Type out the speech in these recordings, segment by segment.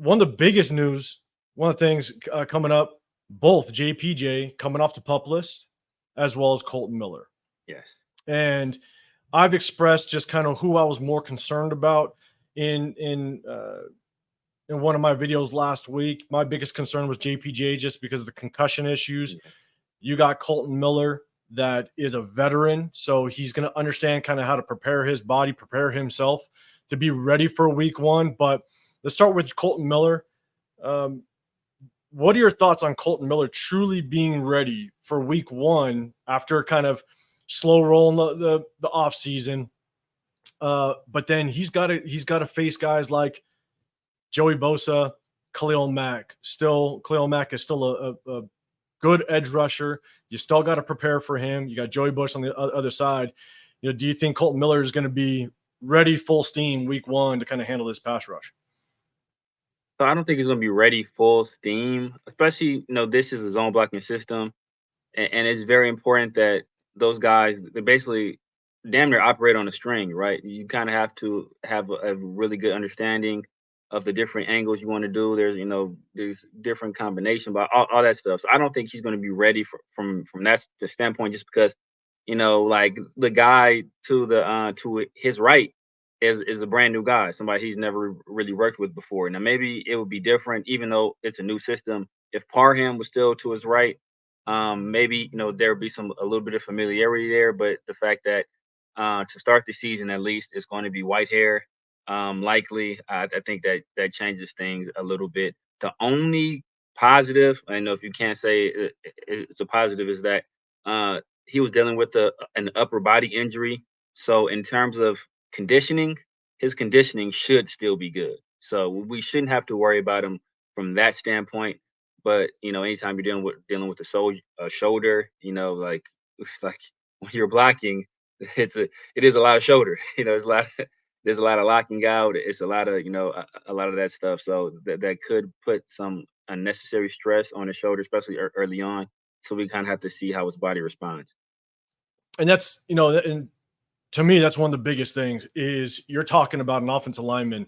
one of the biggest news, one of the things coming up, both JPJ coming off the pup list, as well as Colton Miller. Yes. And I've expressed just kind of who I was more concerned about in one of my videos last week. My biggest concern was JPJ just because of the concussion issues. Yeah. You got Colton Miller that is a veteran, so he's going to understand kind of how to prepare his body, prepare himself to be ready for week one. But let's start with Colton Miller. Um, what are your thoughts on Colton Miller truly being ready for week one after kind of slow rolling the off season? But then he's got to face guys like Joey Bosa, Khalil Mack. Still, Khalil Mack is still a good edge rusher. You still got to prepare for him. You got Joey Bush on the other side. Do you think Colton Miller is going to be ready full steam week one to kind of handle this pass rush? So I don't think he's going to be ready full steam, especially, this is a zone blocking system. And it's very important that those guys, they basically damn near operate on a string, right? You kind of have to have a really good understanding of the different angles you want to do. There's different combination, but all that stuff. So I don't think he's going to be ready from that standpoint, just because, like the guy to his right is a brand new guy, somebody he's never really worked with before. Now maybe it would be different, even though it's a new system. If Parham was still to his right, maybe there would be a little bit of familiarity there, but the fact that to start the season at least it's going to be white hair, likely, I think that changes things a little bit. The only positive, I know if you can't say it's a positive, is that he was dealing with an upper body injury. So in terms of conditioning, his conditioning should still be good. So we shouldn't have to worry about him from that standpoint. But anytime you're dealing with a shoulder, like when you're blocking, it is a lot of shoulder. It's a lot. There's a lot of locking out. It's a lot of a lot of that stuff. So that could put some unnecessary stress on his shoulder, especially early on. So we kind of have to see how his body responds. And that's and to me, that's one of the biggest things is you're talking about an offensive lineman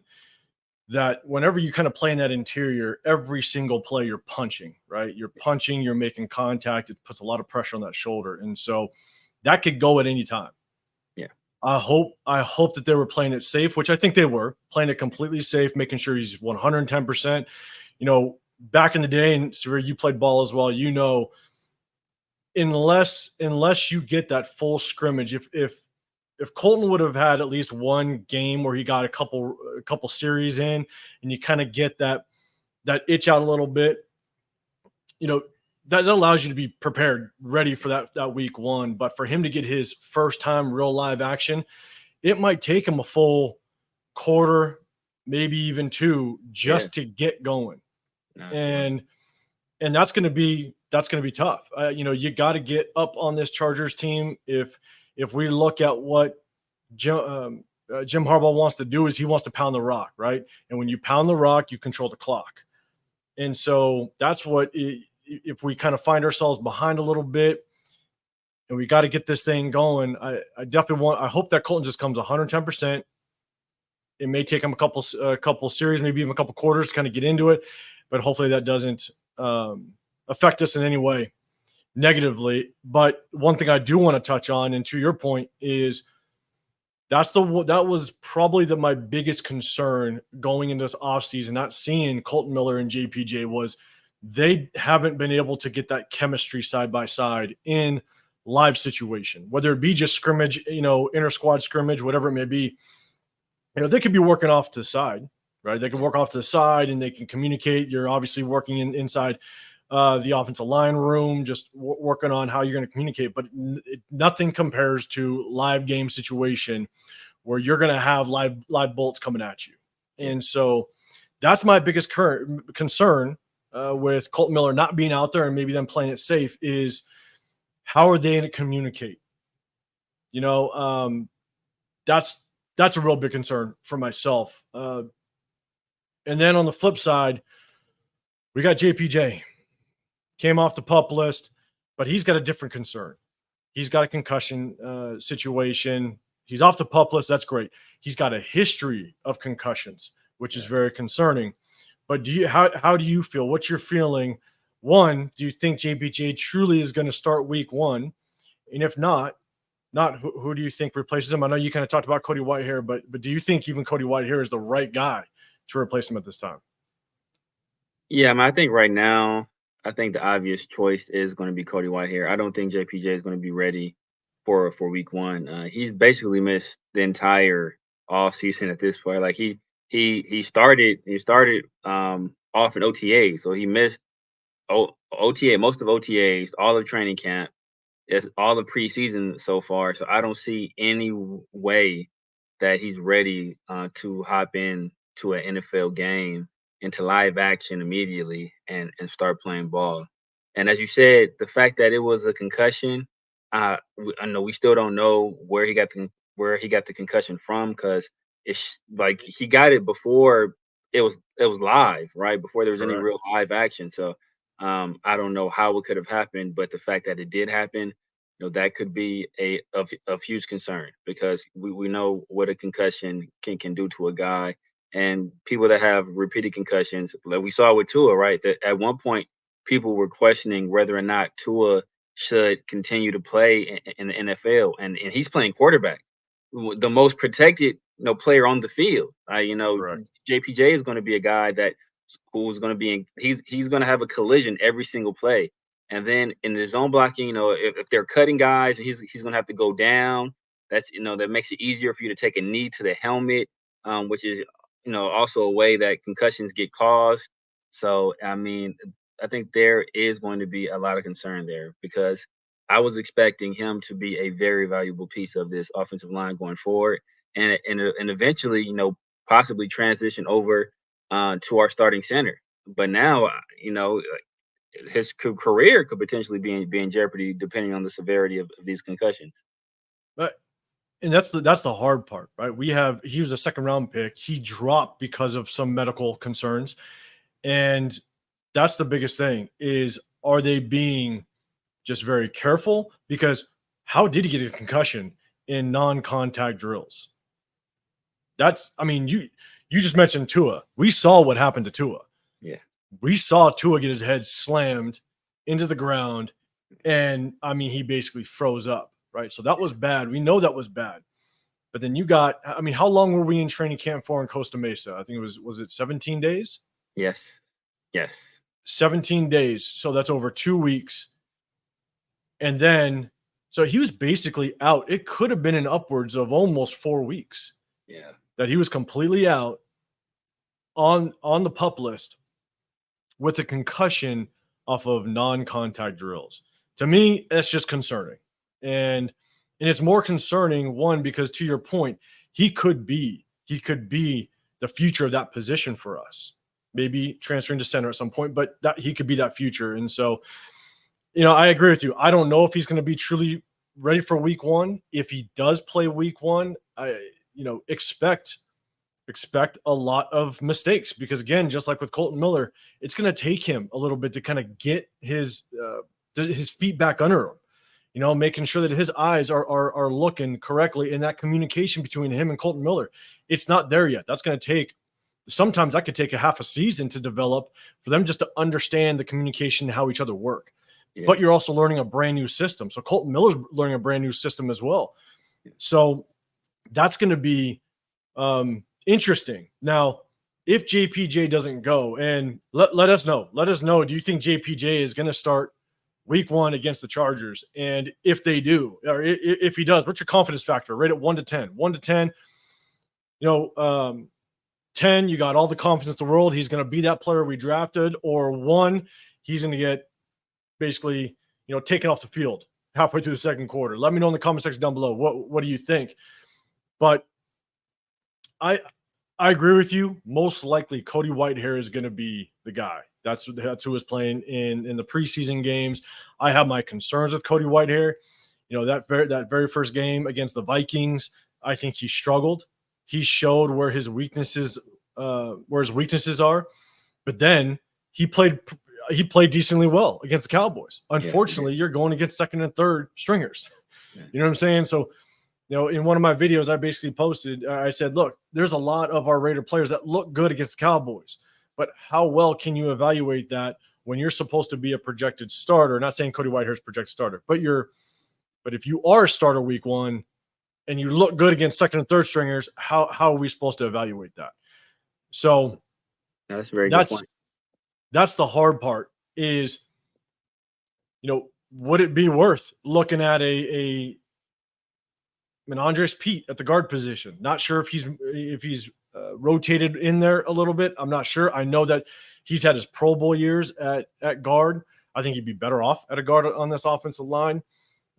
that whenever you kind of play in that interior, every single play you're punching, right? You're punching, you're making contact. It puts a lot of pressure on that shoulder. And so that could go at any time. Yeah. I hope that they were playing it safe, which I think they were playing it completely safe, making sure he's 110%. Back in the day, and so you played ball as well, unless you get that full scrimmage, if Colton would have had at least one game where he got a couple series in and you kind of get that itch out a little bit, that allows you to be prepared, ready for that week one. But for him to get his first time real live action, it might take him a full quarter, maybe even two, Yeah. just to get going. Absolutely. And that's gonna be tough. You got to get up on this Chargers team. If we look at what Jim Harbaugh wants to do, is he wants to pound the rock, right? And when you pound the rock, you control the clock. And so that's if we kind of find ourselves behind a little bit and we got to get this thing going, I hope that Colton just comes 110%. It may take him a couple series, maybe even a couple quarters to kind of get into it, but hopefully that doesn't affect us in any way negatively. But one thing I do want to touch on, and to your point, is that was probably my biggest concern going into this offseason, not seeing Colton Miller and JPJ, was they haven't been able to get that chemistry side by side in live situation, whether it be just scrimmage, inter squad scrimmage, whatever it may be. They could be working off to the side, right? They can work off to the side and they can communicate. You're obviously working inside the offensive line room, just working on how you're going to communicate. But nothing compares to live game situation where you're going to have live bolts coming at you. Yeah. And so that's my biggest current concern with Colton Miller not being out there and maybe them playing it safe is how are they going to communicate? That's a real big concern for myself. And then on the flip side, we got JPJ. Came off the pup list, but he's got a different concern. He's got a concussion situation. He's off the pup list. That's great. He's got a history of concussions, which is very concerning. But how do you feel? What's your feeling? One, do you think JPJ truly is going to start week one? And if not, who do you think replaces him? I know you kind of talked about Cody Whitehair, but do you think even Cody Whitehair is the right guy to replace him at this time? Yeah, I mean, I think right now, I think the obvious choice is going to be Cody Whitehair. I don't think JPJ is going to be ready for week one. He's basically missed the entire off season at this point. Like he started off in OTA, so he missed OTA, most of OTAs, all of training camp. It's all the preseason so far, so I don't see any way that he's ready to hop in to an NFL game into live action immediately and start playing ball. And as you said, the fact that it was a concussion, I know we still don't know where he got the concussion from because it's like he got it before it was live, right? Before there was any Correct. real live action. So I don't know how it could have happened, but the fact that it did happen, that could be of huge concern because we know what a concussion can do to a guy. And people that have repeated concussions, like we saw with Tua, right? That at one point people were questioning whether or not Tua should continue to play in the NFL, and he's playing quarterback, the most protected player on the field. Correct. JPJ is going to be a guy that who's going to be in. He's going to have a collision every single play. And then in the zone blocking, if they're cutting guys, and he's going to have to go down. That makes it easier for you to take a knee to the helmet, which is also a way that concussions get caused. So I mean, I think there is going to be a lot of concern there because I was expecting him to be a very valuable piece of this offensive line going forward, and eventually, possibly transition over to our starting center. But now, his career could potentially be in jeopardy depending on the severity of these concussions. But and that's the hard part, right? He was a second round pick. He dropped because of some medical concerns. And that's the biggest thing is, are they being just very careful? Because how did he get a concussion in non-contact drills? I mean, you just mentioned Tua. We saw what happened to Tua. Yeah. We saw Tua get his head slammed into the ground, and I mean, he basically froze up, right? So that was bad. We know that was bad. But then I mean, how long were we in training camp for in Costa Mesa? I think was it 17 days? Yes. Yes. 17 days. So that's over 2 weeks. And then, so he was basically out. It could have been in upwards of almost 4 weeks Yeah. that he was completely out on the pup list with a concussion off of non-contact drills. To me, that's just concerning. And it's more concerning, one, because to your point, he could be the future of that position for us. Maybe transferring to center at some point, but that he could be that future. And so, I agree with you. I don't know if he's going to be truly ready for week one. If he does play week one, expect a lot of mistakes because, again, just like with Colton Miller, it's going to take him a little bit to kind of get his feet back under him. Making sure that his eyes are looking correctly in that communication between him and Colton Miller. It's not there yet. That's going to take. Sometimes that could take a half a season to develop for them just to understand the communication, how each other work. Yeah. But you're also learning a brand new system. So Colton Miller's learning a brand new system as well. So that's going to be interesting. Now, if JPJ doesn't go, and let us know. Let us know. Do you think JPJ is going to start week one against the Chargers? And if they do, or if he does, what's your confidence factor? Rate it 1 to 10. 1 to 10. 10, you got all the confidence in the world. He's going to be that player we drafted. Or 1, he's going to get basically, taken off the field halfway through the second quarter. Let me know in the comment section down below. What do you think? But I agree with you. Most likely, Cody Whitehair is going to be the guy. That's who is playing in the preseason games. I have my concerns with Cody Whitehair. That very first game against the Vikings, I think he struggled. He showed where his weaknesses are, but then he played decently well against the Cowboys. Unfortunately, you're going against second and third stringers. Yeah. You know what I'm saying? So, in one of my videos, I basically posted, I said, look, there's a lot of our Raider players that look good against the Cowboys, but how well can you evaluate that when you're supposed to be a projected starter? Not saying Cody Whitehurst projected starter, but if you are a starter week 1 and you look good against second and third stringers, how are we supposed to evaluate that? So that's a very good point. That's the hard part is, would it be worth looking at an Andres Pete at the guard position? Not sure if he's rotated in there a little bit. I'm not sure. I know that he's had his Pro Bowl years at guard. I think he'd be better off at a guard on this offensive line.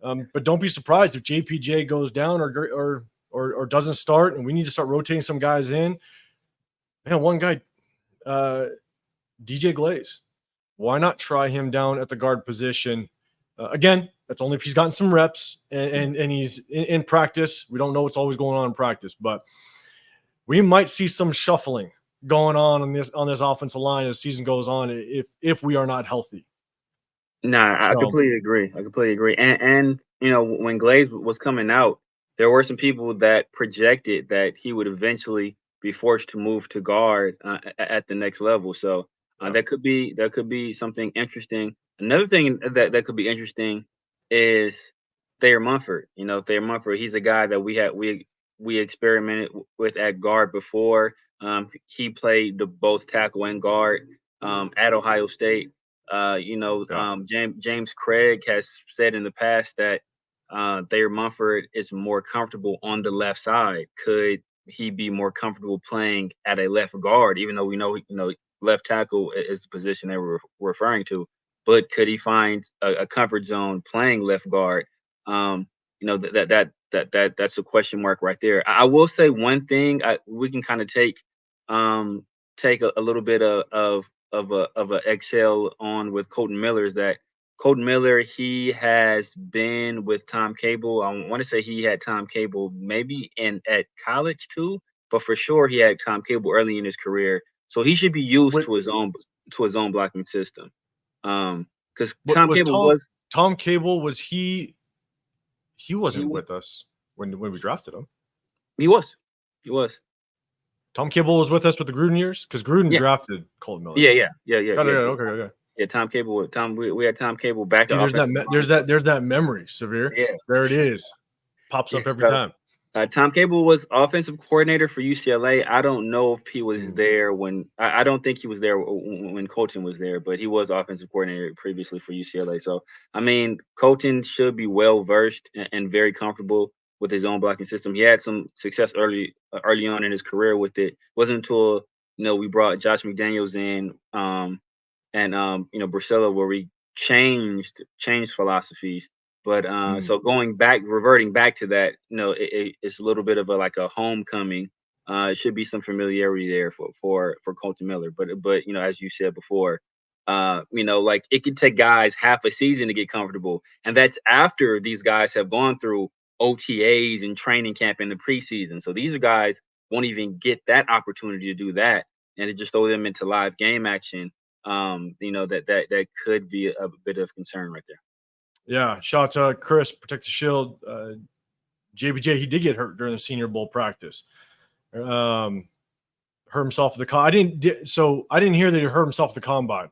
But don't be surprised if JPJ goes down or doesn't start, and we need to start rotating some guys in. Man, one guy, DJ Glaze. Why not try him down at the guard position? Again, that's only if he's gotten some reps and he's in practice. We don't know what's always going on in practice, but we might see some shuffling going on this offensive line as the season goes on if we are not healthy. Nah, I completely agree. And when Glaze was coming out, there were some people that projected that he would eventually be forced to move to guard at the next level. So that could be something interesting. Another thing that could be interesting is Thayer Munford. Thayer Munford, he's a guy that we experimented with at guard before. He played both tackle and guard at Ohio State. James Craig has said in the past that Thayer Munford is more comfortable on the left side. Could he be more comfortable playing at a left guard, even though we know left tackle is the position they were referring to? But could he find a comfort zone playing left guard? That's a question mark right there. I will say one thing we can kind of take a little bit of a exhale on with Colton Miller is that Colton Miller, he has been with Tom Cable. I want to say he had Tom Cable maybe at college too, but for sure he had Tom Cable early in his career. So he should be used to his own blocking system. Because Tom Cable was he wasn't with us when we drafted him. He was. Tom Cable was with us with the Gruden years because Gruden drafted Colton Miller. Yeah. Okay. Yeah, Tom Cable. We had Tom Cable back. See, there's that memory, Severe. Yeah, there it is. Pops up every time. Tom Cable was offensive coordinator for UCLA. I don't know if he was there when I don't think he was there when Colton was there, but he was offensive coordinator previously for UCLA. So I mean, Colton should be well versed and very comfortable with his own blocking system. He had some success early on in his career with it. It wasn't until we brought Josh McDaniels in and Brusella where we changed philosophies. But so reverting back to that, it's a little bit of a homecoming. It should be some familiarity there for Colton Miller. But as you said before, it could take guys half a season to get comfortable, and that's after these guys have gone through OTAs and training camp in the preseason. So these guys won't even get that opportunity to do that, and to just throw them into live game action. That could be a bit of concern right there. Yeah, shout out to Chris, Protect the Shield. JBJ, he did get hurt during the Senior Bowl practice. Hurt himself at the I didn't hear that he hurt himself at the combine.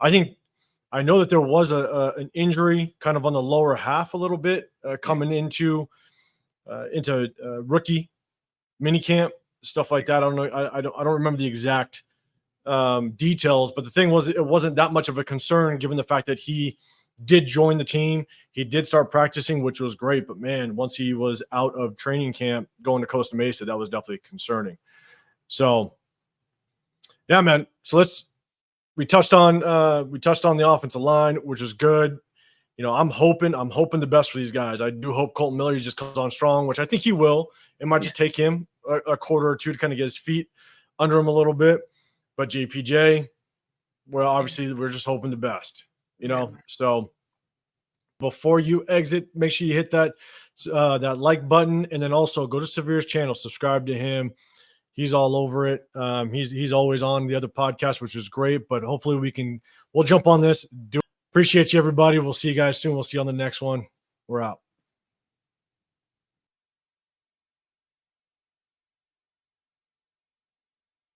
I know that there was an injury kind of on the lower half a little bit coming into rookie minicamp, stuff like that. I don't know. I don't remember the exact details, but the thing was, it wasn't that much of a concern given the fact that he did join the team. He did start practicing, which was great. But man, once he was out of training camp going to Costa Mesa, that was definitely concerning. So yeah, man. So we touched on the offensive line, which is good. I'm hoping the best for these guys. I do hope Colton Miller just comes on strong, which I think he will. It might just take him a quarter or two to kind of get his feet under him a little bit. But JPJ, well, obviously we're just hoping the best. So before you exit, make sure you hit that like button, and then also go to Severe's channel, subscribe to him. He's all over it. He's always on the other podcast, which is great, but hopefully we'll jump on this. Appreciate you, everybody. We'll see you guys soon. We'll see you on the next one. We're out.